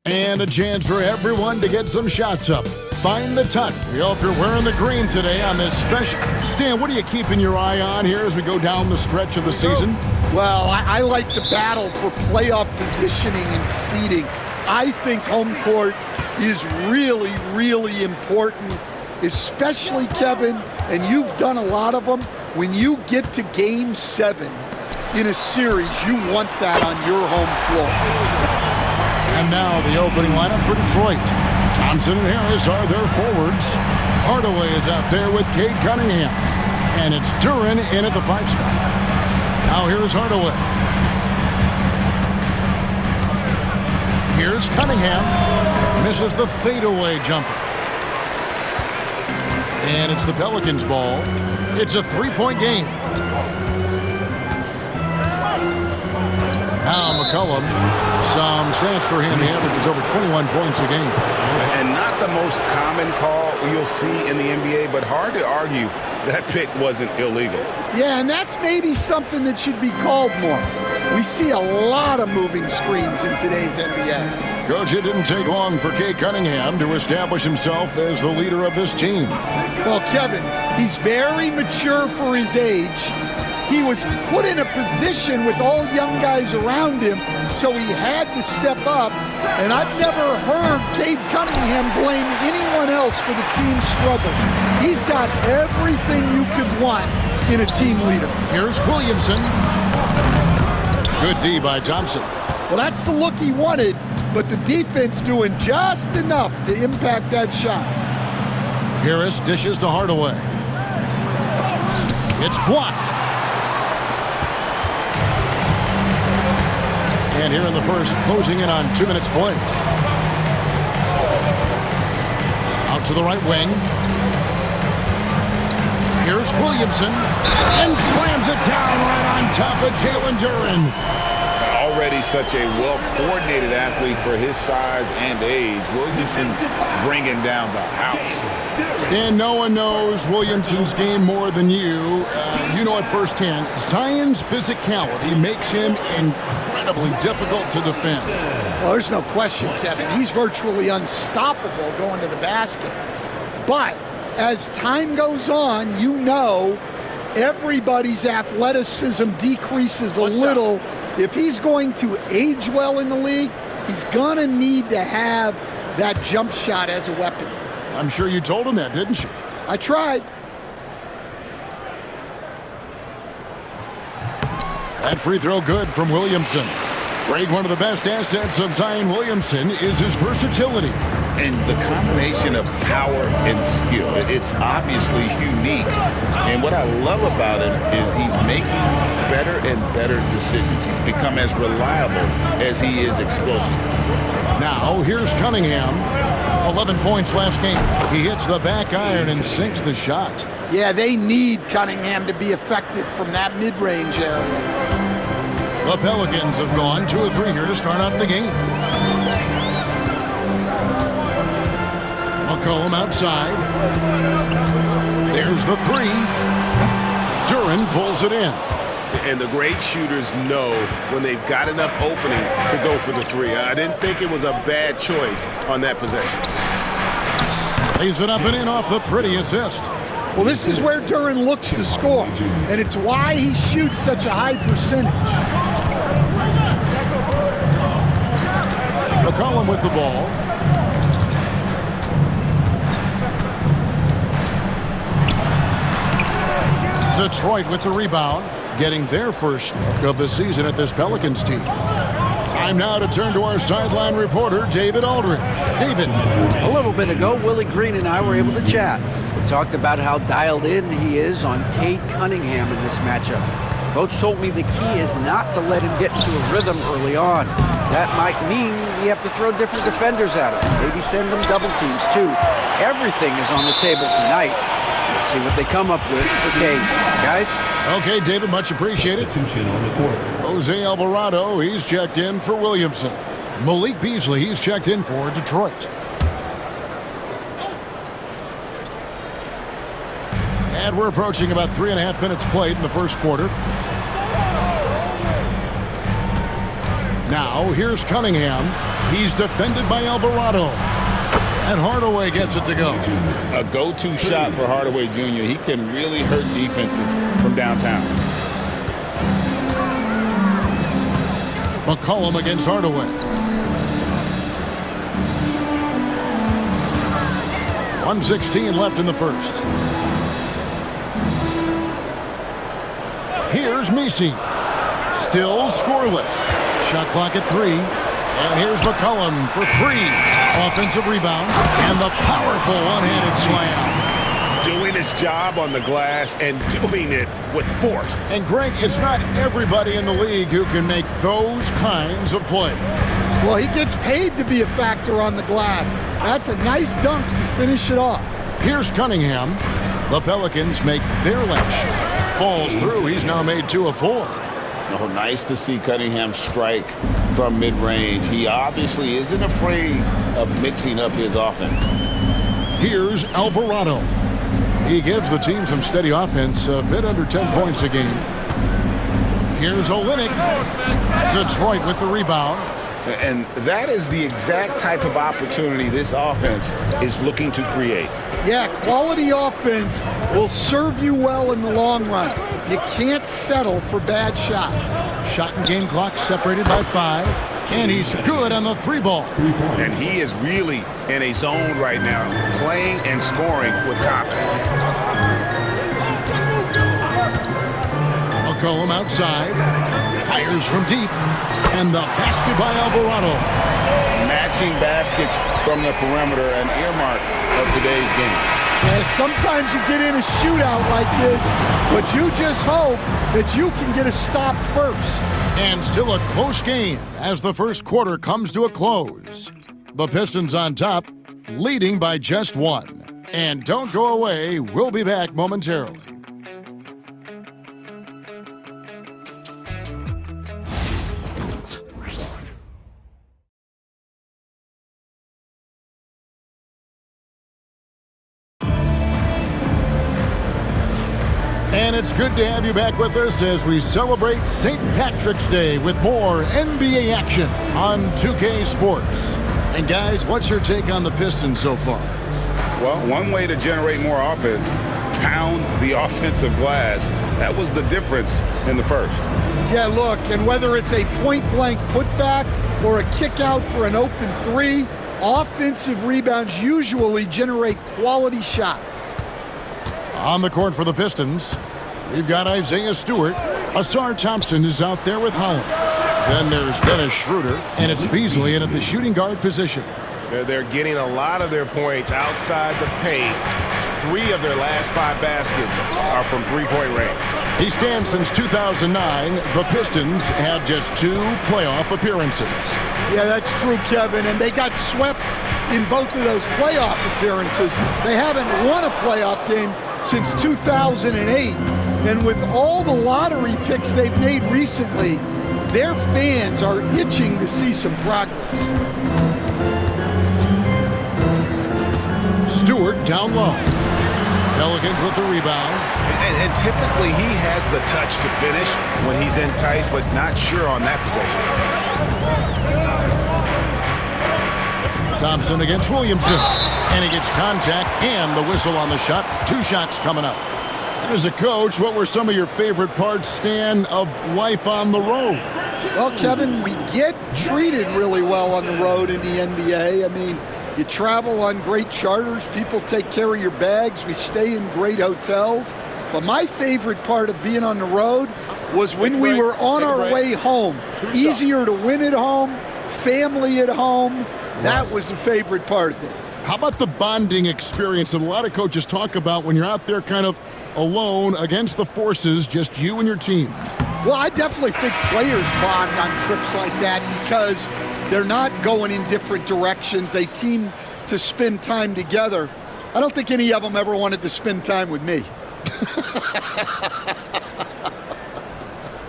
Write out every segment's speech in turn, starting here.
And a chance for everyone to get some shots up. Find the tuck. We hope you're wearing the green today on this special. Stan, what are you keeping your eye on here as we go down the stretch of the season? Well, I like the battle for playoff positioning and seeding. I think home court is really, really important, especially, Kevin, and you've done a lot of them. When you get to Game 7 in a series, you want that on your home floor. And now the opening lineup for Detroit. Thompson and Harris are their forwards. Hardaway is out there with Cade Cunningham. And it's Duren in at the 5 spot. Now here's Hardaway. Here's Cunningham. Misses the fadeaway jumper. And it's the Pelicans' ball. It's a 3-point game. Now McCollum, some stats for him. He averages over 21 points a game. And not the most common call you'll see in the NBA, but hard to argue that pick wasn't illegal. Yeah, and that's maybe something that should be called more. We see a lot of moving screens in today's NBA. Coach, it didn't take long for Cade Cunningham to establish himself as the leader of this team. Well, Kevin, he's very mature for his age. He was put in a position with all young guys around him, so he had to step up. And I've never heard Cade Cunningham blame anyone else for the team's struggle. He's got everything you could want in a team leader. Here's Williamson. Good D by Thompson. Well, that's the look he wanted, but the defense doing just enough to impact that shot. Harris dishes to Hardaway. It's blocked. And here in the first, closing in on 2 minutes play. Out to the right wing. Here's Williamson. And slams it down right on top of Jalen Duren. Already such a well-coordinated athlete for his size and age. Williamson bringing down the house. And no one knows Williamson's game more than you. You know it firsthand. Zion's physicality makes him incredibly difficult to defend. Well, there's no question, Kevin. He's virtually unstoppable going to the basket. But as time goes on, you know everybody's athleticism decreases a little. If he's going to age well in the league, he's going to need to have that jump shot as a weapon. I'm sure you told him that, didn't you? I tried. That free throw good from Williamson. Greg, one of the best assets of Zion Williamson is his versatility. And the combination of power and skill, it's obviously unique. And what I love about him is he's making better and better decisions. He's become as reliable as he is explosive. Now, here's Cunningham. 11 points last game. He hits the back iron and sinks the shot. Yeah, they need Cunningham to be effective from that mid-range area. The Pelicans have gone 2 of 3 here to start out the game. McCollum outside. There's the 3. Duren pulls it in. And the great shooters know when they've got enough opening to go for the 3. I didn't think it was a bad choice on that possession. Lays it up and in off the pretty assist. Well, this is where Duren looks to score, and it's why he shoots such a high percentage. McCollum with the ball. Detroit with the rebound, getting their first look of the season at this Pelicans team. Time now to turn to our sideline reporter, David Aldridge. David. A little bit ago, Willie Green and I were able to chat. We talked about how dialed in he is on Cade Cunningham in this matchup. Coach told me the key is not to let him get into a rhythm early on. That might mean we have to throw different defenders at him. Maybe send them double teams too. Everything is on the table tonight. We'll see what they come up with for Cade. Guys? Okay, David, much appreciated. Jose Alvarado, he's checked in for Williamson. Malik Beasley, he's checked in for Detroit. And we're approaching about 3.5 minutes played in the first quarter. Now here's Cunningham. He's defended by Alvarado. And Hardaway gets it to go. A go-to shot for Hardaway Jr. He can really hurt defenses from downtown. McCollum against Hardaway. 1:16 left in the first. Here's Messi. Still scoreless. Shot clock at 3. And here's McCollum for 3. Offensive rebound. And the powerful one-handed slam. Doing his job on the glass and doing it with force. And Greg, it's not everybody in the league who can make those kinds of plays. Well, he gets paid to be a factor on the glass. That's a nice dunk to finish it off. Here's Cunningham. The Pelicans make their last shot. Falls through. He's now made 2 of 4. Oh, nice to see Cunningham strike from mid-range. He obviously isn't afraid of mixing up his offense. Here's Alvarado. He gives the team some steady offense, a bit under 10 points a game. Here's Olynyk. Detroit with the rebound. And that is the exact type of opportunity this offense is looking to create. Yeah, quality offense will serve you well in the long run. You can't settle for bad shots. Shot and game clock separated by 5. And he's good on the 3-ball. And he is really in a zone right now, playing and scoring with confidence. McCollum outside. Fires from deep. And the basket by Alvarado. Matching baskets from the perimeter, an earmark of today's game. Yeah, sometimes you get in a shootout like this, but you just hope that you can get a stop first. And still a close game as the first quarter comes to a close. The Pistons on top, leading by just 1. And don't go away, we'll be back momentarily. And it's good to have you back with us as we celebrate St. Patrick's Day with more NBA action on 2K Sports. And guys, what's your take on the Pistons so far? Well, one way to generate more offense, pound the offensive glass. That was the difference in the first. Yeah, look, and whether it's a point-blank putback or a kick out for an open 3, offensive rebounds usually generate quality shots. On the court for the Pistons, we've got Isaiah Stewart. Asar Thompson is out there with Holland. Then there's Dennis Schroeder, and it's Beasley in at the shooting guard position. They're getting a lot of their points outside the paint. 3 of their last 5 baskets are from three-point range. He stands since 2009. The Pistons have just 2 playoff appearances. Yeah, that's true, Kevin, and they got swept in both of those playoff appearances. They haven't won a playoff game since 2008, and with all the lottery picks they've made recently, their fans are itching to see some progress. Stewart down low. Pelicans with the rebound. And typically he has the touch to finish when he's in tight, but not sure on that possession. Thompson against Williamson. And he gets contact and the whistle on the shot. 2 shots coming up. And as a coach, what were some of your favorite parts, Stan, of life on the road? Well, Kevin, we get treated really well on the road in the NBA. I mean, you travel on great charters. People take care of your bags. We stay in great hotels. But my favorite part of being on the road was when we were on our way home. Easier to win at home, family at home. That was the favorite part of it. How about the bonding experience that a lot of coaches talk about when you're out there kind of alone against the forces, just you and your team? Well, I definitely think players bond on trips like that because they're not going in different directions. They team to spend time together. I don't think any of them ever wanted to spend time with me.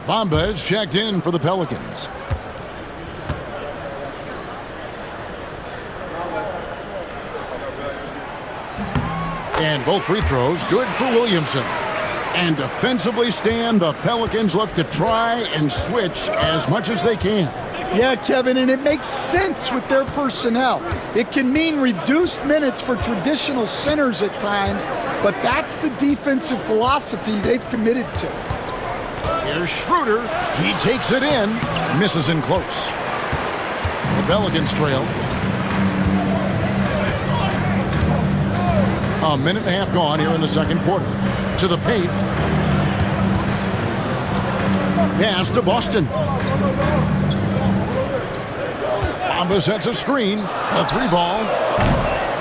Bamba is checked in for the Pelicans. And both free throws good for Williamson. And defensively, Stan, the Pelicans look to try and switch as much as they can. Yeah, Kevin, and it makes sense with their personnel. It can mean reduced minutes for traditional centers at times, but that's the defensive philosophy they've committed to. Here's Schroeder. He takes it in. Misses in close. The Pelicans trail. A minute and a half gone here in the second quarter. To the paint. Pass to Boston. Bamba sets a screen. A 3-ball.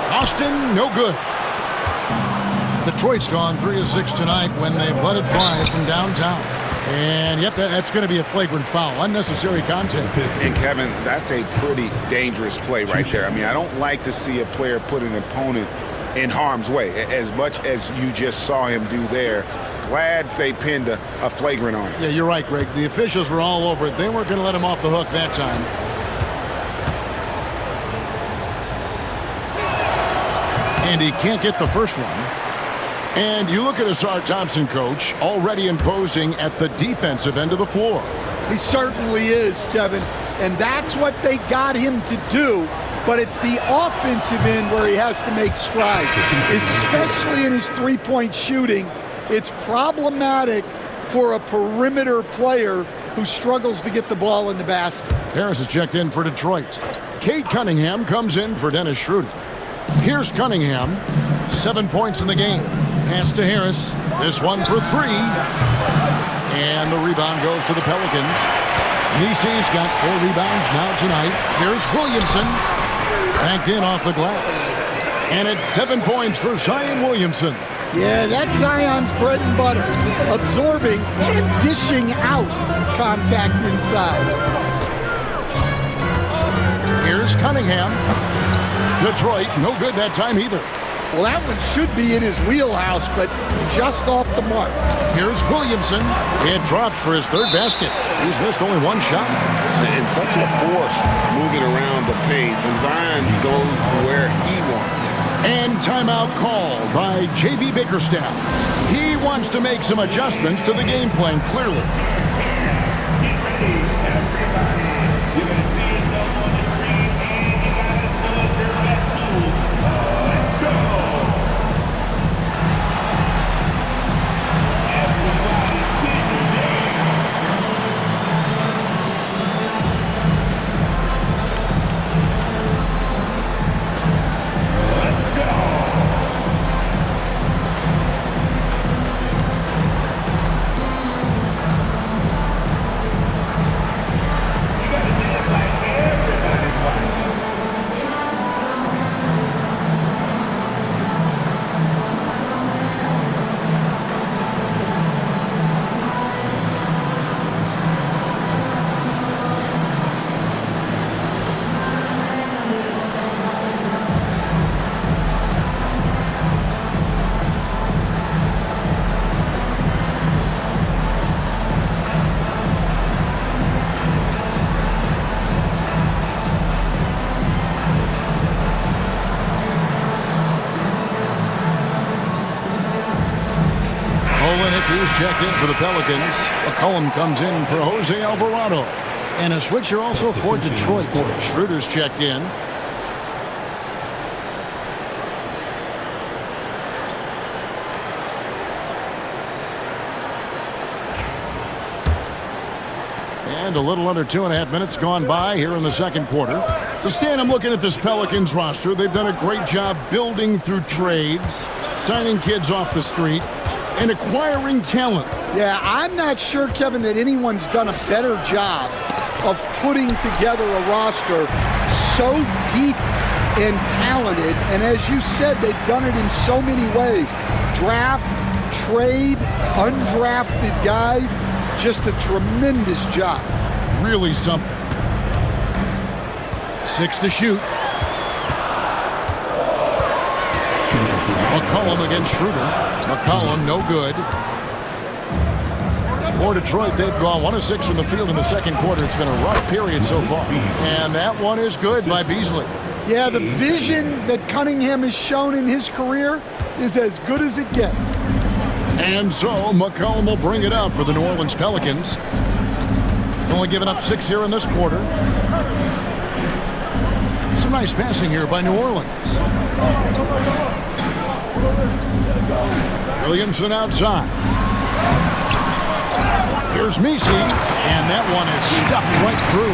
Boston, no good. Detroit's gone 3 of 6 tonight when they've let it fly from downtown. And yep, that's going to be a flagrant foul. Unnecessary contact. And Kevin, that's a pretty dangerous play right there. I mean, I don't like to see a player put an opponent in harm's way as much as you just saw him do there. Glad they pinned a flagrant on him. Yeah, you're right, Greg. The officials were all over it. They weren't going to let him off the hook that time. And he can't get the first one. And you look at Asar Thompson, coach, already imposing at the defensive end of the floor. He certainly is, Kevin. And that's what they got him to do. But it's the offensive end where he has to make strides, especially in his three-point shooting. It's problematic for a perimeter player who struggles to get the ball in the basket. Harris is checked in for Detroit. Cade Cunningham comes in for Dennis Schroeder. Here's Cunningham. 7 points in the game. Pass to Harris. This one for 3. And the rebound goes to the Pelicans. Nisi's got 4 rebounds now tonight. Here's Williamson. Banked in off the glass. And it's 7 points for Zion Williamson. Yeah, that's Zion's bread and butter. Absorbing and dishing out contact inside. Here's Cunningham. Detroit, no good that time either. Well, that one should be in his wheelhouse, but just off the mark. Here's Williamson. It drops for his 3rd basket. He's missed only 1 shot. And such a force moving around the paint. Zion goes where he wants. And timeout called by J.B. Bickerstaff. He wants to make some adjustments to the game plan, clearly. He's checked in for the Pelicans. McCollum comes in for Jose Alvarado. And a switcher also for Detroit. Schroeder's checked in. And a little under 2.5 minutes gone by here in the second quarter. So, Stan, I'm looking at this Pelicans roster. They've done a great job building through trades, signing kids off the street, and acquiring talent. Yeah, I'm not sure, Kevin, that anyone's done a better job of putting together a roster so deep and talented. And as you said, they've done it in so many ways. Draft, trade, undrafted guys. Just a tremendous job. Really something. 6 to shoot. McCollum against Schroeder. McCollum, no good. For Detroit, they've gone 1 of 6 from the field in the second quarter. It's been a rough period so far. And that one is good by Beasley. Yeah, the vision that Cunningham has shown in his career is as good as it gets. And so McCollum will bring it up for the New Orleans Pelicans. The only given up 6 here in this quarter. Some nice passing here by New Orleans. Williamson outside. Here's Messi, and that one is stuffed right through.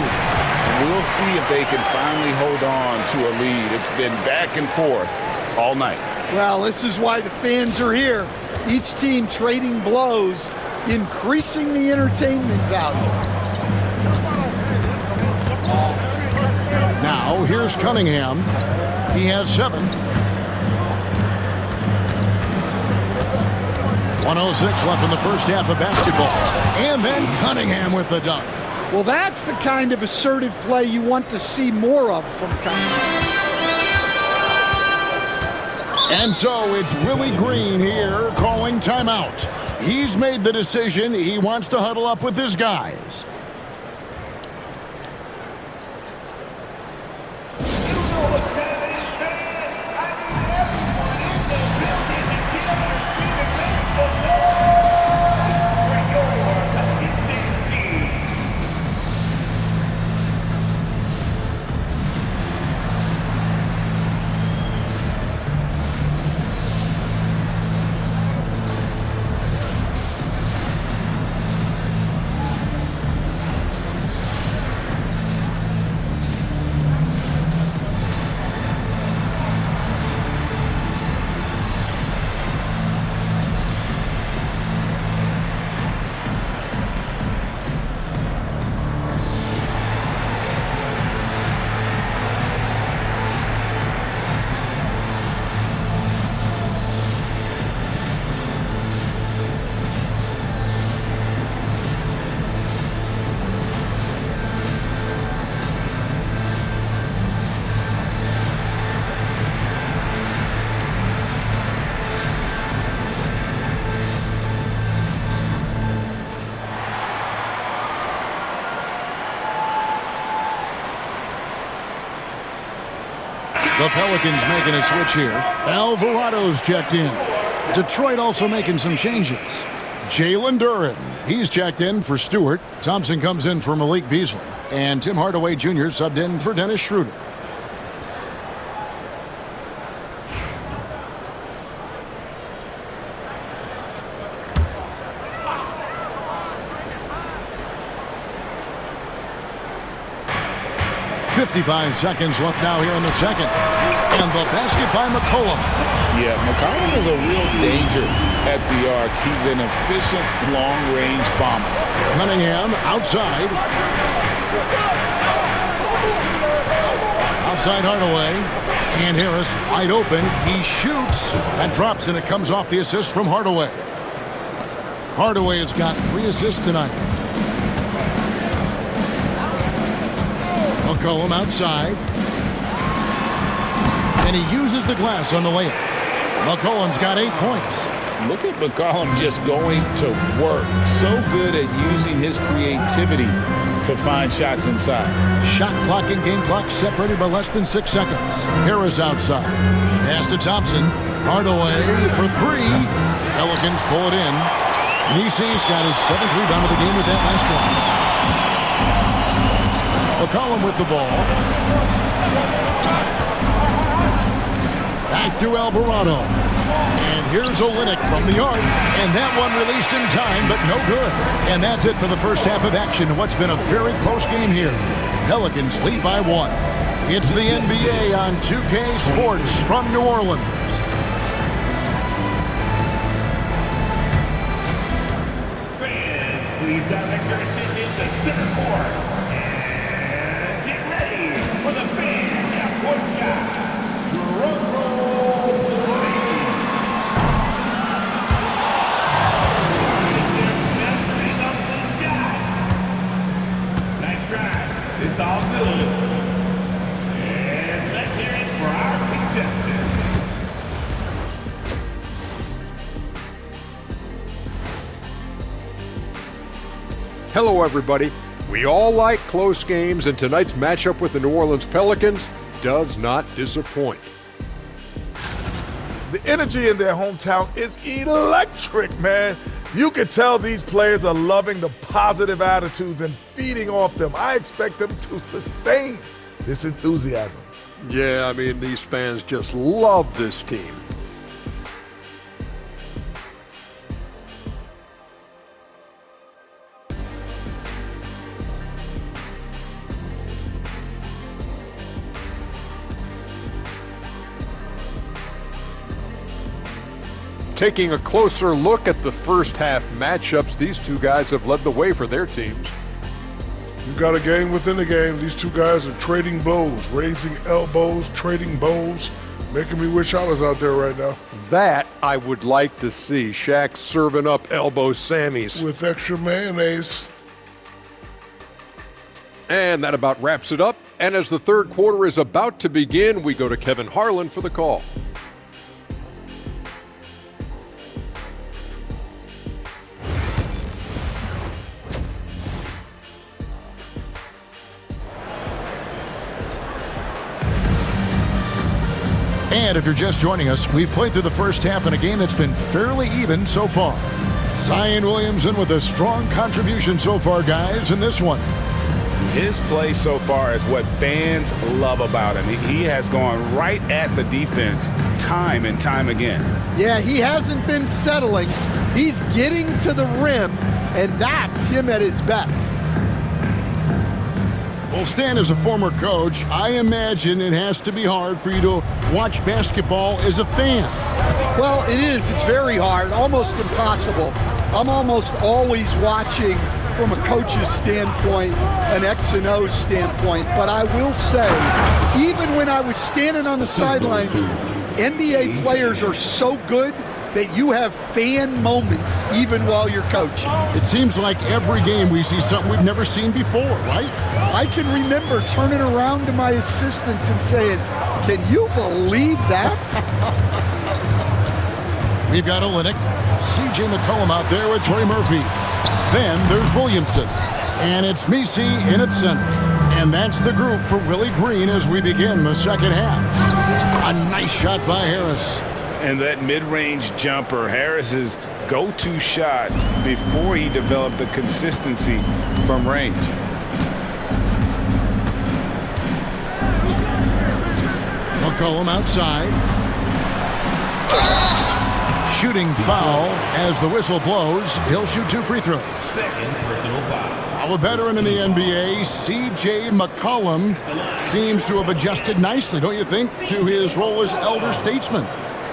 We'll see if they can finally hold on to a lead. It's been back and forth all night. Well, this is why the fans are here. Each team trading blows, increasing the entertainment value. Now, here's Cunningham. He has 7. 1:06 left in the first half of basketball. And then Cunningham with the dunk. Well, that's the kind of assertive play you want to see more of from Cunningham. And so it's Willie Green here calling timeout. He's made the decision. He wants to huddle up with his guys. The Pelicans making a switch here. Alvarado's checked in. Detroit also making some changes. Jalen Duren, he's checked in for Stewart. Thompson comes in for Malik Beasley. And Tim Hardaway Jr. subbed in for Dennis Schroeder. .55 seconds left now here in the second. And the basket by McCollum. Yeah, McCollum is a real danger at the arc. He's an efficient long-range bomber. Cunningham outside. Outside Hardaway. And Harris wide open. He shoots. That drops, and it comes off the assist from Hardaway. Hardaway has got 3 assists tonight. McCollum outside. And he uses the glass on the layup. McCollum's got 8 points. Look at McCollum just going to work. So good at using his creativity to find shots inside. Shot clock and game clock separated by less than 6 seconds. Harris outside. Pass to Thompson. Hardaway for 3. Pelicans pull it in. Nisi's got his 7th rebound of the game with that last one. McCollum with the ball. Back to Alvarado. And here's Olynyk from the arc. And that one released in time, but no good. And that's it for the first half of action in what's been a very close game here. Pelicans lead by 1. It's the NBA on 2K Sports from New Orleans. Fans, please direct your attention to center court. And get ready for the fan half-court shot. Drum roll, please. Mastering up the shot. Nice try. It's all good. And let's hear it for our contestant. Hello, everybody. We all like close games, and tonight's matchup with the New Orleans Pelicans does not disappoint. The energy in their hometown is electric, man. You can tell these players are loving the positive attitudes and feeding off them. I expect them to sustain this enthusiasm. Yeah, I mean, these fans just love this team. Taking a closer look at the first half matchups, these two guys have led the way for their teams. You got a game within the game. These two guys are trading blows, raising elbows, trading bows, making me wish I was out there right now. That I would like to see. Shaq serving up elbow Sammys. With extra mayonnaise. And that about wraps it up. And as the third quarter is about to begin, we go to Kevin Harlan for the call. And if you're just joining us, we've played through the first half in a game that's been fairly even so far. Zion Williamson with a strong contribution so far, guys, in this one. His play so far is what fans love about him. He has gone right at the defense time and time again. Yeah, he hasn't been settling. He's getting to the rim, and that's him at his best. Well, Stan, as a former coach, I imagine it has to be hard for you to watch basketball as a fan. Well, it is. It's very hard, almost impossible. I'm almost always watching from a coach's standpoint, an X and O standpoint. But I will say, even when I was standing on the sidelines, NBA players are so good that you have fan moments even while you're coaching. It seems like every game we see something we've never seen before, right? I can remember turning around to my assistants and saying, "Can you believe that?" We've got Olynyk, C.J. McCollum out there with Trey Murphy. Then there's Williamson, and it's Messi in at center. And that's the group for Willie Green as we begin the second half. A nice shot by Harris. And that mid-range jumper, Harris's go-to shot before he developed the consistency from range. McCollum outside. Shooting foul as the whistle blows. He'll shoot 2 free throws. Second personal foul. Now a veteran in the NBA, C.J. McCollum, seems to have adjusted nicely, don't you think, to his role as elder statesman.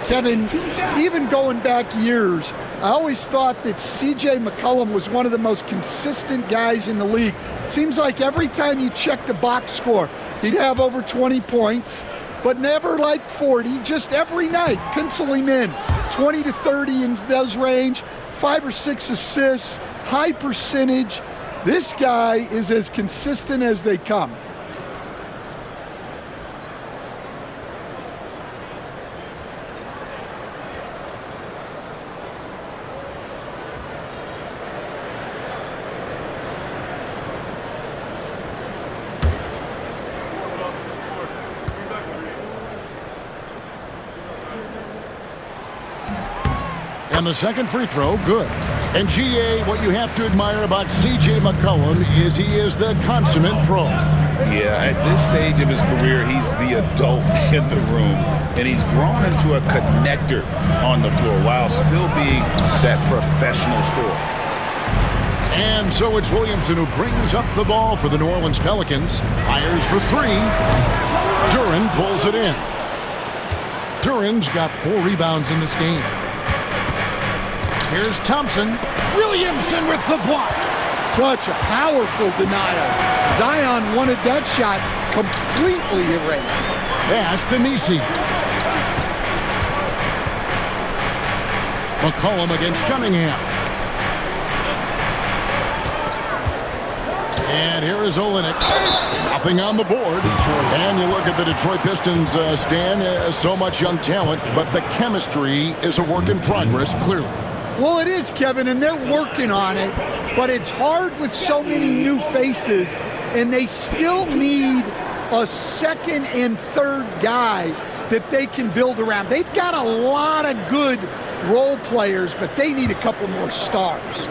Kevin, even going back years, I always thought that C.J. McCollum was one of the most consistent guys in the league. Seems like every time you check the box score, he'd have over 20 points, but never like 40, just every night, pencil him in. 20 to 30 in those range, 5 or 6 assists, high percentage. This guy is as consistent as they come. And the second free throw, good. And G.A., what you have to admire about C.J. McCollum is he is the consummate pro. Yeah, at this stage of his career, he's the adult in the room, and he's grown into a connector on the floor while still being that professional scorer. And so it's Williamson who brings up the ball for the New Orleans Pelicans. Fires for 3. Duren pulls it in. Duren's got 4 rebounds in this game. Here's Thompson. Williamson with the block. Such a powerful denial. Zion wanted that shot completely erased. Pass to Messi. McCollum against Cunningham. And here is Olynyk. Nothing on the board. And you look at the Detroit Pistons, Stan, so much young talent, but the chemistry is a work in progress, clearly. Well, it is, Kevin, and they're working on it, but it's hard with so many new faces, and they still need a second and third guy that they can build around. They've got a lot of good role players, but they need a couple more stars.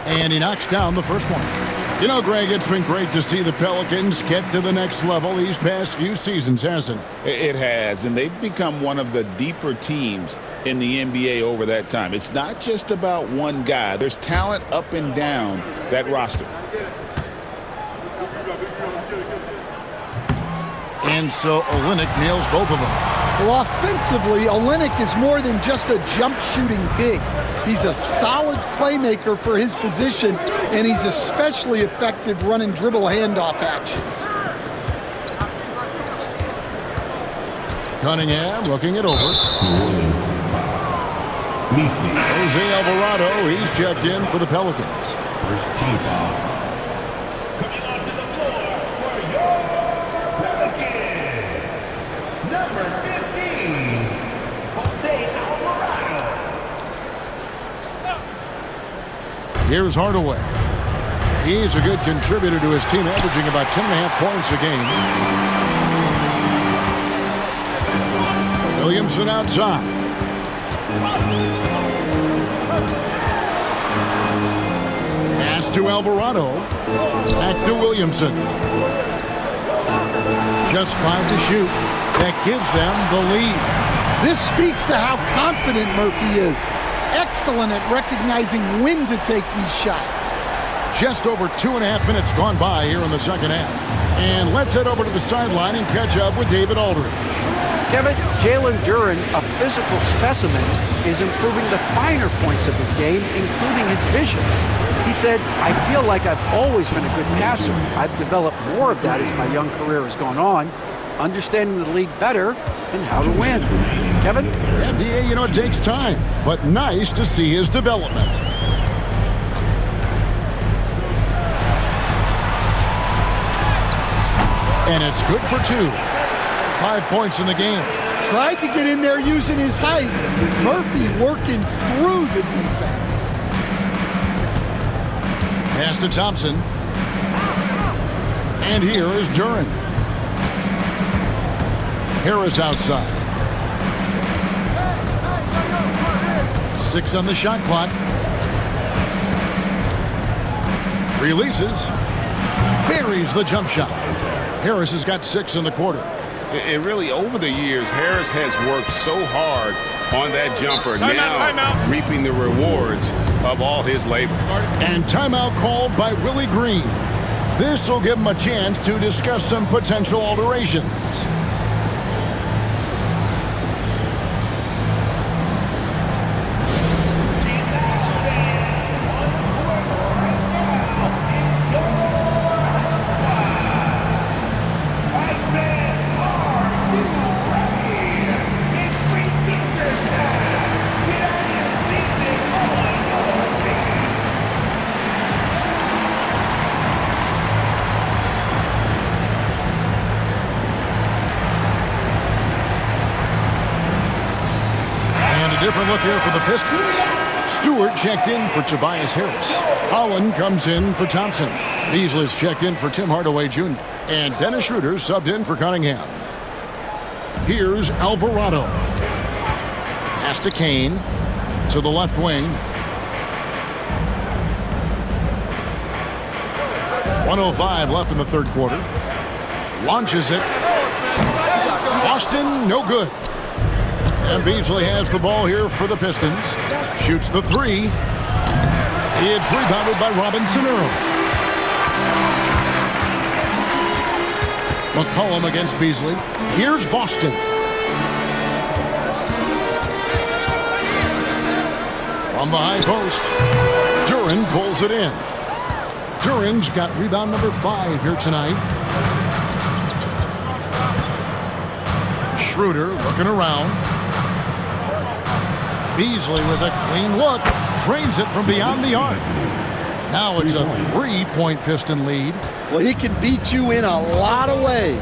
And he knocks down the first one. You know, Greg, it's been great to see the Pelicans get to the next level these past few seasons, hasn't it? It has, and they've become one of the deeper teams in the NBA over that time. It's not just about one guy. There's talent up and down that roster. And so Olynyk nails both of them. Well, offensively, Olynyk is more than just a jump shooting big. He's a solid playmaker for his position, and he's especially effective running dribble handoff actions. Cunningham looking it over. Jose Alvarado, he's checked in for the Pelicans. First team foul. Coming onto the floor for your Pelicans, number 15, Jose Alvarado. Here's Hardaway. He's a good contributor to his team, averaging about 10.5 points a game. Williamson outside. Pass to Alvarado. Back to Williamson. Just 5 to shoot. That gives them the lead. This speaks to how confident Murphy is. Excellent at recognizing when to take these shots. Just over 2.5 minutes gone by here in the second half. And let's head over to the sideline and catch up with David Aldridge. Kevin, Jalen Duren, a physical specimen, is improving the finer points of his game, including his vision. He said, "I feel like I've always been a good passer. I've developed more of that as my young career has gone on, understanding the league better and how to win." Kevin? Yeah, DA, you know, it takes time, but nice to see his development. And it's good for 2. 5 points in the game. Tried to get in there using his height. Murphy working through the defense. Pass to Thompson. And here is Duren. Harris outside. 6 on the shot clock. Releases. Buries the jump shot. Harris has got 6 in the quarter. It really, over the years, Harris has worked so hard on that jumper. Now reaping the rewards of all his labor. And timeout called by Willie Green. This will give him a chance to discuss some potential alterations. Different look here for the Pistons. Stewart checked in for Tobias Harris. Holland comes in for Thompson. Beasley's checked in for Tim Hardaway Jr. And Dennis Schroeder subbed in for Cunningham. Here's Alvarado. Pass to Kane. To the left wing. 1:05 left in the third quarter. Launches it. Boston, no good. And Beasley has the ball here for the Pistons. Shoots the 3. It's rebounded by Robinson Earl. McCollum against Beasley. Here's Boston. From the high post, Duren pulls it in. Duren's got rebound number 5 here tonight. Schroeder looking around. Beasley with a clean look, drains it from beyond the arc. Now it's a 3-point Piston lead. Well, he can beat you in a lot of ways.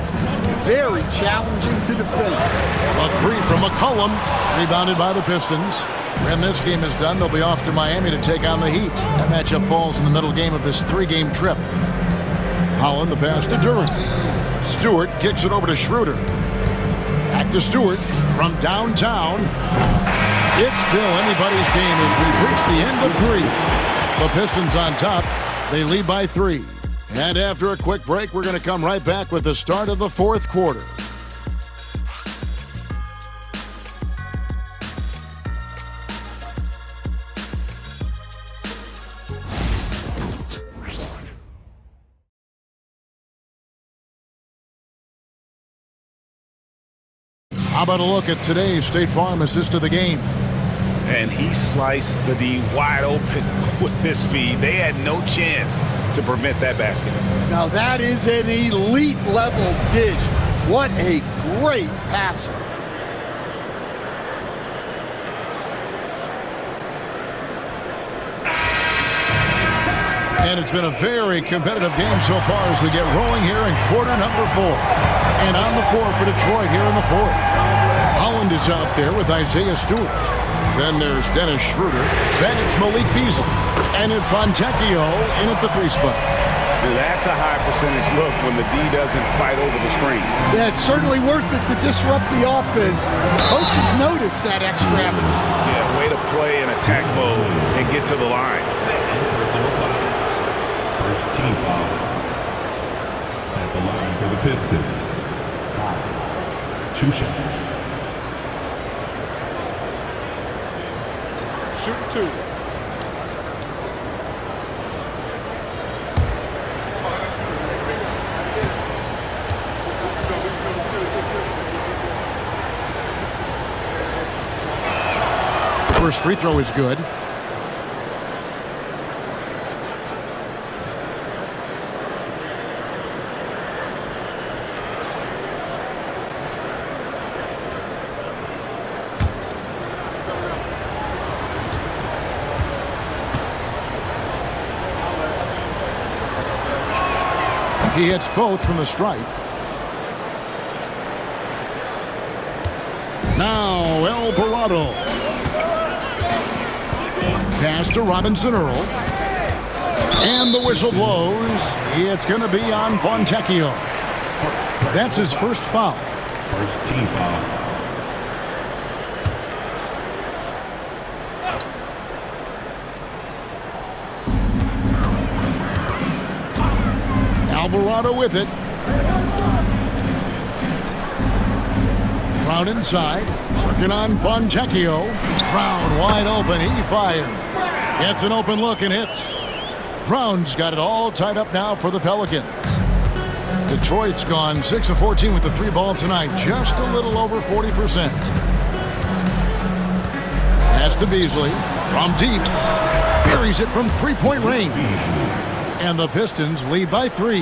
Very challenging to defend. A 3 from McCollum, rebounded by the Pistons. When this game is done, they'll be off to Miami to take on the Heat. That matchup falls in the middle game of this 3-game trip. Holland the pass to Duran. Stewart kicks it over to Schroeder. Back to Stewart from downtown. It's still anybody's game as we've reached the end of 3. The Pistons on top. They lead by 3. And after a quick break, we're going to come right back with the start of the 4th quarter. How about a look at today's State Farm assist of the game? And he sliced the D wide open with this feed. They had no chance to prevent that basket. Now that is an elite level dish. What a great passer. And it's been a very competitive game so far as we get rolling here in quarter number 4. And on the floor for Detroit here in the 4th. Holland is out there with Isaiah Stewart. Then there's Dennis Schroeder. Then it's Malik Beasley. And it's Fontecchio in at the 3 spot. That's a high percentage look when the D doesn't fight over the screen. Yeah, it's certainly worth it to disrupt the offense. Coaches notice that extra effort. Yeah, way to play in attack mode and get to the line. First team foul at the line for the Pistons. 2 shots. Shoot 2. First free throw is good. He hits both from the stripe. Now Alvarado. Pass to Robinson Earl. And the whistle blows. It's going to be on Fontecchio. That's his first foul. First team foul. Alvarado with it. Brown inside. Working on Fontecchio. Brown wide open. He fires. Gets an open look and hits. Brown's got it all tied up now for the Pelicans. Detroit's gone 6 of 14 with the 3 ball tonight. Just a little over 40%. Pass to Beasley. From deep. Buries it from 3-point range. And the Pistons lead by 3.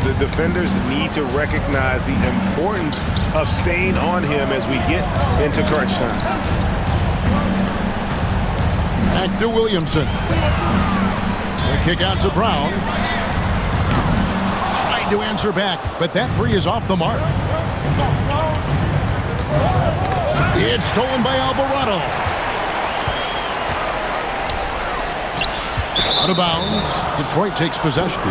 The defenders need to recognize the importance of staying on him as we get into crunch time. Back to Williamson. The kick out to Brown. Tried to answer back, but that 3 is off the mark. It's stolen by Alvarado. Out of bounds. Detroit takes possession.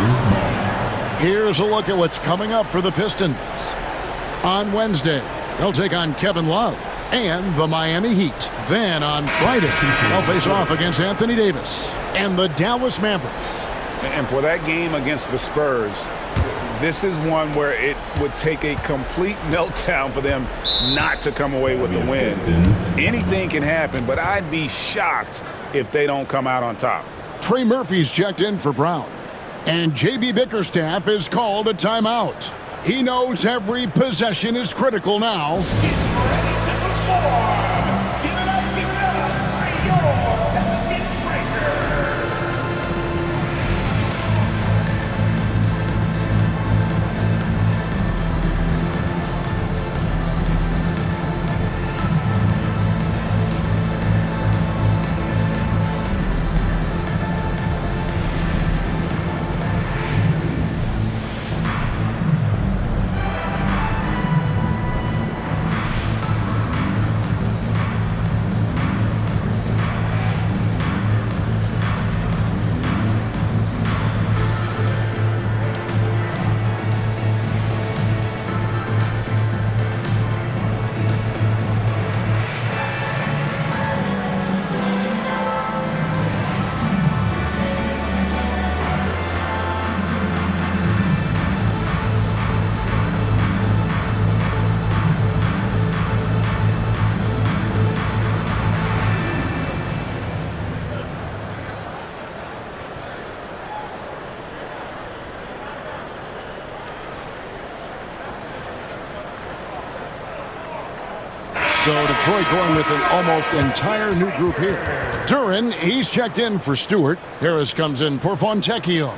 Here's a look at what's coming up for the Pistons. On Wednesday, they'll take on Kevin Love and the Miami Heat. Then on Friday, they'll face off against Anthony Davis and the Dallas Mavericks. And for that game against the Spurs, this is one where it would take a complete meltdown for them not to come away with the win. Anything can happen, but I'd be shocked if they don't come out on top. Trey Murphy's checked in for Brown. And J.B. Bickerstaff has called a timeout. He knows every possession is critical now. So Detroit going with an almost entire new group here. Duran, he's checked in for Stewart. Harris comes in for Fontecchio.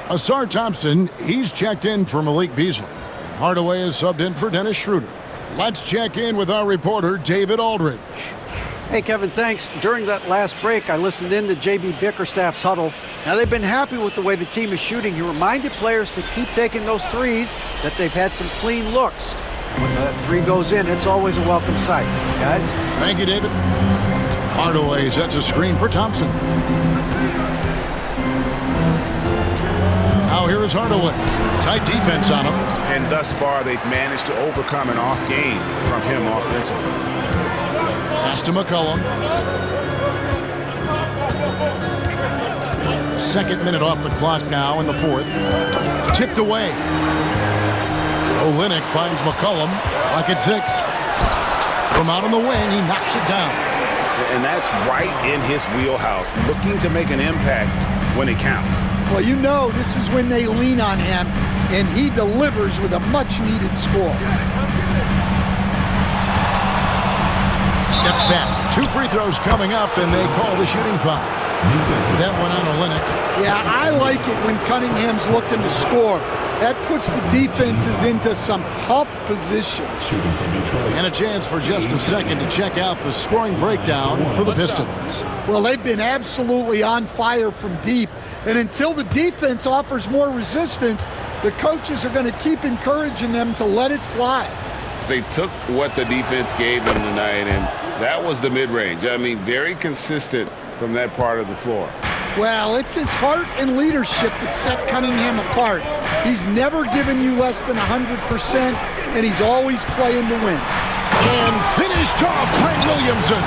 Asar Thompson, he's checked in for Malik Beasley. Hardaway is subbed in for Dennis Schroeder. Let's check in with our reporter, David Aldridge. Hey, Kevin, thanks. During that last break, I listened in to J.B. Bickerstaff's huddle. Now, they've been happy with the way the team is shooting. He reminded players to keep taking those threes, that they've had some clean looks. And when that three goes in, it's always a welcome sight. Guys? Thank you, David. Hardaway sets a screen for Thompson. Now here is Hardaway. Tight defense on him. And thus far, they've managed to overcome an off game from him offensively. Pass to McCollum. Second minute off the clock now in the fourth. Tipped away. Olynyk finds McCollum. Like at 6. From out on the wing, he knocks it down. And that's right in his wheelhouse, looking to make an impact when it counts. Well, you know this is when they lean on him, and he delivers with a much-needed score. Steps back. 2 free throws coming up, and they call the shooting foul. That one on Olynyk. Yeah, I like it when Cunningham's looking to score. That puts the defenses into some tough positions. And a chance for just a second to check out the scoring breakdown for the Pistons. Well, they've been absolutely on fire from deep. And until the defense offers more resistance, the coaches are going to keep encouraging them to let it fly. They took what the defense gave them tonight, and that was the mid-range. I mean, very consistent from that part of the floor. Well, it's his heart and leadership that set Cunningham apart. He's never given you less than 100%, and he's always playing to win. And finished off by Williamson.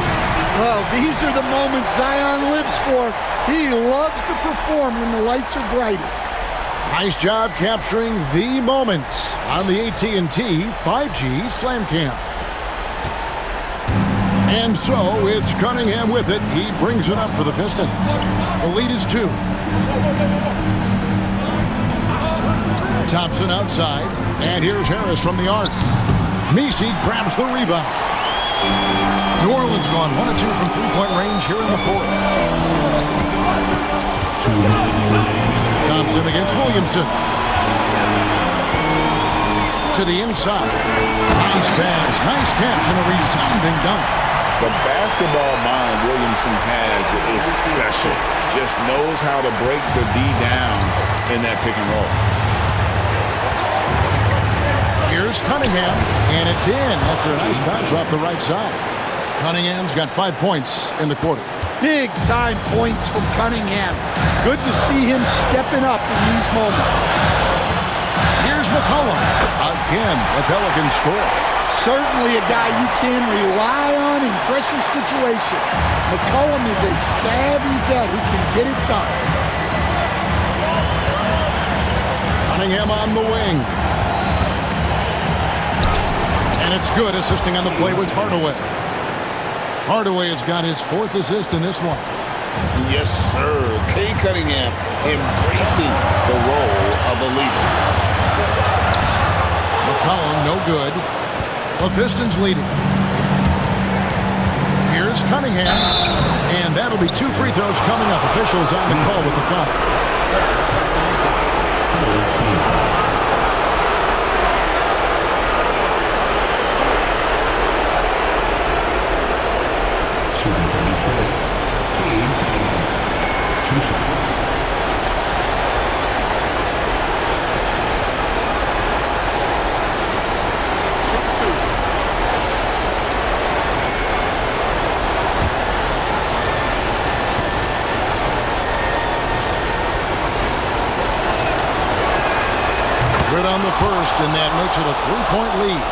Well, these are the moments Zion lives for. He loves to perform when the lights are brightest. Nice job capturing the moments on the AT&T 5G Slam Cam. And so it's Cunningham with it. He brings it up for the Pistons. The lead is 2. Thompson outside. And here's Harris from the arc. Messi grabs the rebound. New Orleans gone 1 of 2 from three-point range here in the fourth. Thompson against Williamson. To the inside. Nice pass, nice catch, and a resounding dunk. The basketball mind Williamson has is special. Just knows how to break the D down in that pick and roll. Here's Cunningham, and it's in after a nice bounce off the right side. Cunningham's got 5 points in the quarter. Big-time points from Cunningham. Good to see him stepping up in these moments. Here's McCollum. Again, the Pelicans score. Certainly a guy you can rely on in pressure situations. McCollum is a savvy vet who can get it done. Cunningham on the wing. And it's good, assisting on the play with Hardaway. Hardaway has got his 4th assist in this one. Yes, sir. Cade Cunningham embracing the role of a leader. McCollum, no good. The Pistons leading. Here's Cunningham. And that'll be 2 free throws coming up. Officials on the call with the foul. Good on the first, and that makes it a 3-point lead.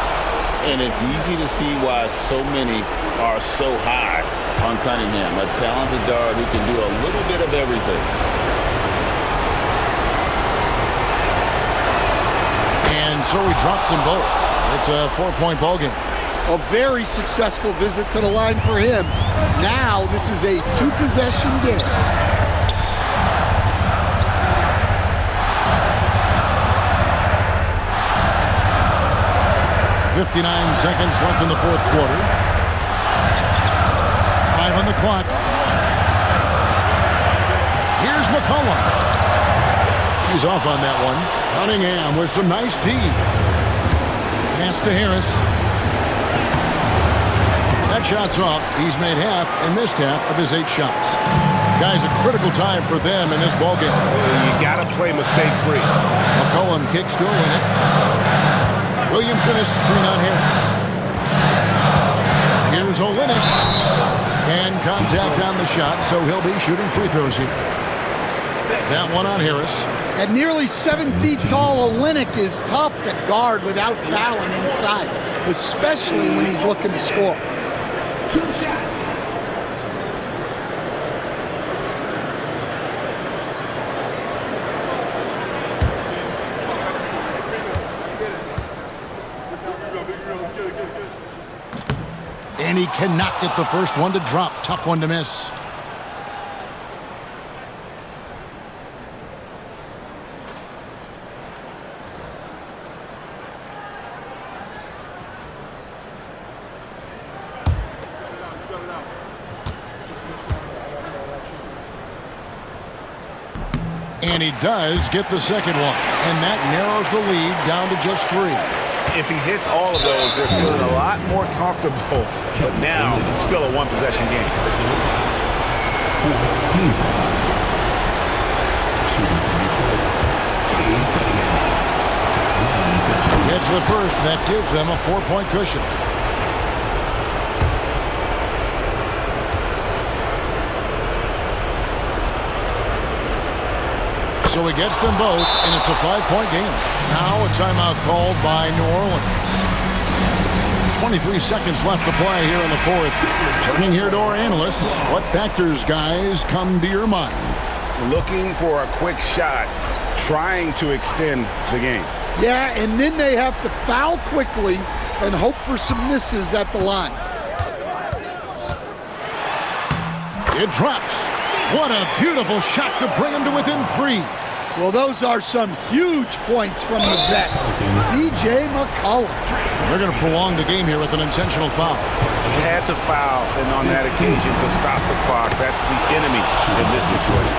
And it's easy to see why so many are so high on Cunningham, a talented guard who can do a little bit of everything. And so he drops them both. It's a 4-point ballgame. A very successful visit to the line for him. Now this is a 2-possession game. 59 seconds left in the fourth quarter. the clock. Here's McCollum. He's off on that one. Cunningham with some nice D. Pass to Harris. That shot's off. He's made half and missed half of his 8 shots. Guys, a critical time for them in this ballgame. You got to play mistake-free. McCollum kicks to it. Williamson is screen on Harris. Here's Olynyk. And contact on the shot, so he'll be shooting free throws here. That one on Harris. At nearly 7 feet tall, Olynyk is tough to guard without fouling inside, especially when he's looking to score. 2 shots. And he cannot get the first one to drop. Tough one to miss. And he does get the second one. And that narrows the lead down to just 3. If he hits all of those, they're feeling a lot more comfortable. But now, still a one-possession game. Gets the first. That gives them a 4-point cushion. So he gets them both, and it's a 5-point game. Now a timeout called by New Orleans. 23 seconds left to play here in the 4th. Turning here to our analysts, what factors, guys, come to your mind? Looking for a quick shot, trying to extend the game. Yeah, and then they have to foul quickly and hope for some misses at the line. It drops. What a beautiful shot to bring him to within 3. Well, those are some huge points from the vet, C.J. McCollum. They're going to prolong the game here with an intentional foul. Had to foul, and on that occasion to stop the clock. That's the enemy in this situation.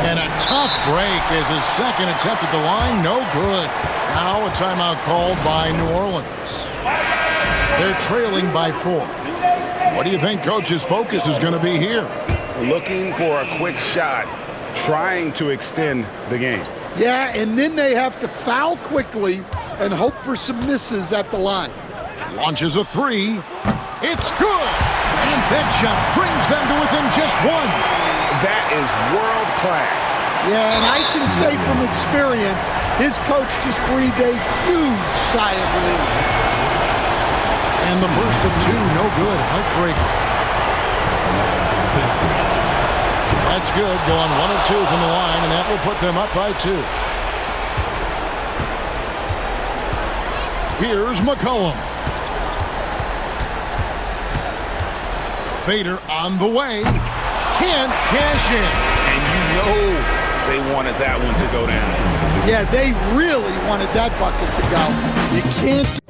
And a tough break is his second attempt at the line. No good. Now a timeout called by New Orleans. They're trailing by 4. What do you think Coach's focus is going to be here? Looking for a quick shot, trying to extend the game. Yeah, and then they have to foul quickly and hope for some misses at the line. Launches a 3. It's good. And that shot brings them to within just 1. That is world class. Yeah, and I can say from experience, his coach just breathed a huge sigh of relief. And the first of 2, no good. Heartbreaker. That's good. Going 1 of 2 from the line, and that will put them up by 2. Here's McCollum. Fader on the way. Can't cash in. And you know they wanted that one to go down. Yeah, they really wanted that bucket to go. You can't